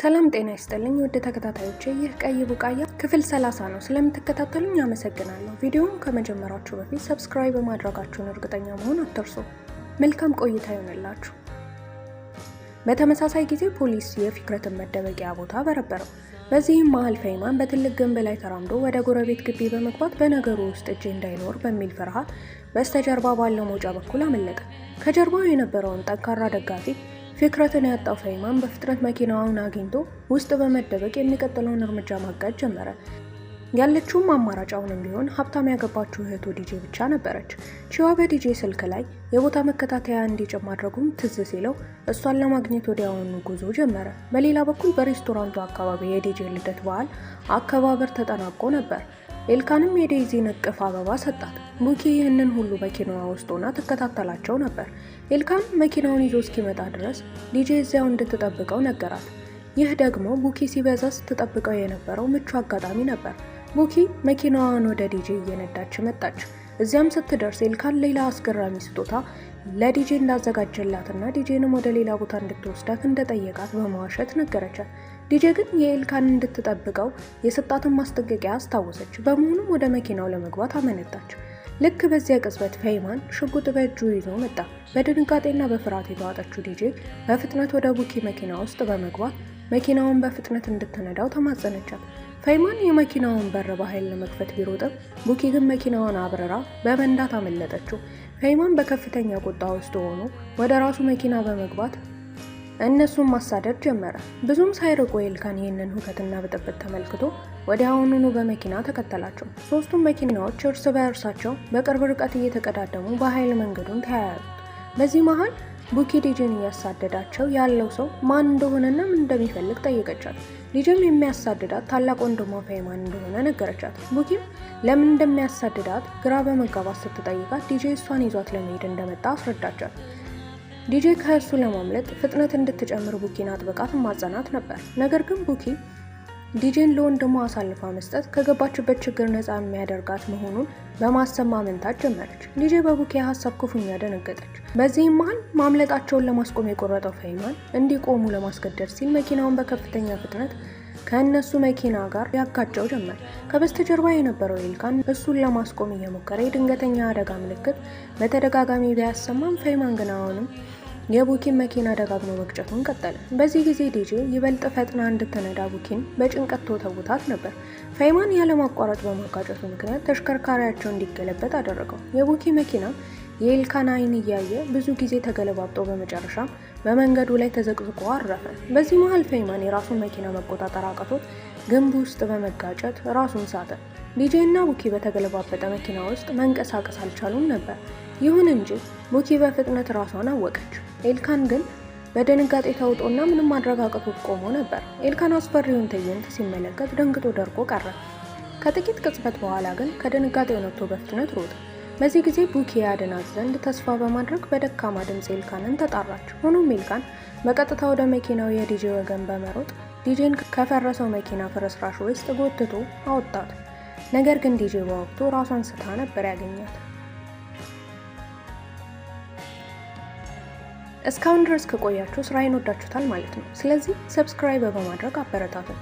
ሰላም ጤና ይስጥልኝ ወደ ተከታታዮቼ ይህ ቀይ ቡቃያ ክፍል 30 ነው። ስለምትከታተሉኝ አመሰግናለሁ። ቪዲዮውን ከመጀመራችሁ በፊት ሰብስክራይብ ማድረጋችሁን እርግጠኛ መሆን አትርሱ። መልካም ቆይታ ይሁንላችሁ። በተመሳሳይ ጊዜ ፖሊስ የፊክረትን መደበቂያ ቦታ በረበረው። በዚህም መሃል ፈይማን በትልቅ ግንብ ላይ ተራምዶ ወደ ጎረቤት ግቢ በመግባት በነገሩ ውስጥ እጅ እንዳይኖር በሚል ፍርሃት በስተጀርባ ባለው መውጫ በኩል አመለጠ። ከጀርባው የነበረውን ጠንካራ ደጋፊ ፊክረትን ያጣው ፈይማን በፍጥነት መኪናውን አግኝቶ ውስጥ በመደበቅ የሚቀጥለውን እርምጃ ማቀድ ጀመረ። ያለችውም አማራጫውንም ቢሆን ሀብታም ያገባችው እህቱ ዲጄ ብቻ ነበረች። ቺዋ በዲጄ ስልክ ላይ የቦታ መከታተያ እንዲጭን ማድረጉም ትዝ ሲለው እሷን ለማግኘት ወዲያውኑ ጉዞ ጀመረ። በሌላ በኩል በሬስቶራንቱ አካባቢ የዲጄ ልደት በዓል አከባበር ተጠናቆ ነበር። ኤልካንም የዴይዚን እቅፍ አበባ ሰጣት። ቡኪ ይህንን ሁሉ መኪናዋ ውስጥ ሆና ትከታተላቸው ነበር። ኤልካን መኪናውን ይዞ እስኪመጣ ድረስ ዲጄ እዚያው እንድትጠብቀው ነገራት። ይህ ደግሞ ቡኪ ሲበዛ ስትጠብቀው የነበረው ምቹ አጋጣሚ ነበር። ቡኪ መኪናዋን ወደ ዲጄ እየነዳች መጣች። እዚያም ስትደርስ ኤልካን ሌላ አስገራሚ ስጦታ ለዲጄ እንዳዘጋጀላትና ዲጄንም ወደ ሌላ ቦታ እንድትወስዳት እንደጠየቃት በመዋሸት ነገረቻት። ዲጄ ግን የኤልካን እንድትጠብቀው የሰጣትን ማስጠንቀቂያ አስታወሰች። በመሆኑም ወደ መኪናው ለመግባት አመነታች። ልክ በዚያ ቅጽበት ፈይማን ሽጉጥ በእጁ ይዞ መጣ። በድንጋጤና በፍርሃት የተዋጠችው ዲጄ በፍጥነት ወደ ቡኪ መኪና ውስጥ በመግባት መኪናውን በፍጥነት እንድትነዳው ተማጸነቻት። ፈይማን የመኪናውን በር በኃይል ለመክፈት ቢሮጥም ቡኪ ግን መኪናውን አብረራ በመንዳት አመለጠችው። ፈይማን በከፍተኛ ቁጣ ውስጥ ሆኖ ወደ ራሱ መኪና በመግባት እነሱን ማሳደድ ጀመረ። ብዙም ሳይርቁ ኤልካን ይህንን ሁከትና ብጥብጥ ተመልክቶ ወዲያውኑ በመኪና ተከተላቸው። ሶስቱም መኪናዎች እርስ በእርሳቸው በቅርብ ርቀት እየተቀዳደሙ በኃይል መንገዱን ተያያዙት። በዚህ መሃል ቡኪ ዲጄን እያሳደዳቸው ያለው ሰው ማን እንደሆነና ምን እንደሚፈልግ ጠየቀቻት። ዲጄም የሚያሳድዳት ታላቅ ወንድሟ ፈይማን እንደሆነ ነገረቻት። ቡኪም ለምን እንደሚያሳድዳት ግራ በመጋባት ስትጠይቃት ዲጄ እሷን ይዟት ለመሄድ እንደመጣ አስረዳቻት። ዲጄ ከእሱ ለማምለጥ ፍጥነት እንድትጨምር ቡኪን አጥብቃት ማጸናት ነበር። ነገር ግን ቡኪ ዲጄን ለወንድሟ አሳልፋ መስጠት ከገባችበት ችግር ነፃ የሚያደርጋት መሆኑን በማሰብ ማመንታት ጀመረች። ዲጄ በቡኪ ሀሳብ ክፉኛ ደነገጠች። በዚህም መሃል ማምለጣቸውን ለማስቆም የቆረጠው ፈይማን እንዲቆሙ ለማስገደድ ሲል መኪናውን በከፍተኛ ፍጥነት ከእነሱ መኪና ጋር ያጋጨው ጀመር። ከበስተጀርባ የነበረው ኤልካን እሱን ለማስቆም እየሞከረ የድንገተኛ አደጋ ምልክት በተደጋጋሚ ቢያሰማም ፈይማን ግን አሁንም የቡኪን መኪና ደጋግሞ መግጨቱን ቀጠለ። በዚህ ጊዜ ዲጄ ይበልጥ ፈጥና እንድትነዳ ቡኪን በጭንቀት ተወተውታት ነበር። ፈይማን ያለማቋረጥ በማጋጨቱ ምክንያት ተሽከርካሪያቸው እንዲገለበጥ አደረገው። የቡኪ መኪና የኤልካን አይን እያየ ብዙ ጊዜ ተገለባብጦ በመጨረሻም በመንገዱ ላይ ተዘቅዝቆ አረፈ። በዚህ መሃል ፈይማን የራሱን መኪና መቆጣጠር አቅቶት ግንብ ውስጥ በመጋጨት ራሱን ሳተ። ዲጄ እና ቡኪ በተገለባበጠ መኪና ውስጥ መንቀሳቀስ አልቻሉም ነበር። ይሁን እንጂ ቡኪ በፍጥነት ራሷን አወቀች። ኤልካን ግን በድንጋጤ ተውጦና ምንም ማድረግ አቅቶት ቆሞ ነበር። ኤልካን አስፈሪውን ትዕይንት ሲመለከት ደንግጦ ደርቆ ቀረ። ከጥቂት ቅጽበት በኋላ ግን ከድንጋጤው ነቅቶ በፍጥነት ሮጠ። በዚህ ጊዜ ቡኪ ያድናት ዘንድ ተስፋ በማድረግ በደካማ ድምፅ ኤልካንን ተጣራች። ሆኖም ኤልካን በቀጥታ ወደ መኪናው የዲጄ ወገን በመሮጥ ዲጄን ከፈረሰው መኪና ፍርስራሽ ውስጥ ጎትቶ አወጣት። ነገር ግን ዲጄ በወቅቱ ራሷን ስታ ነበር ያገኛት። እስካሁን ድረስ ከቆያችሁ ስራዬን ወዳችሁታል ማለት ነው። ስለዚህ ሰብስክራይብ በማድረግ አበረታቱን።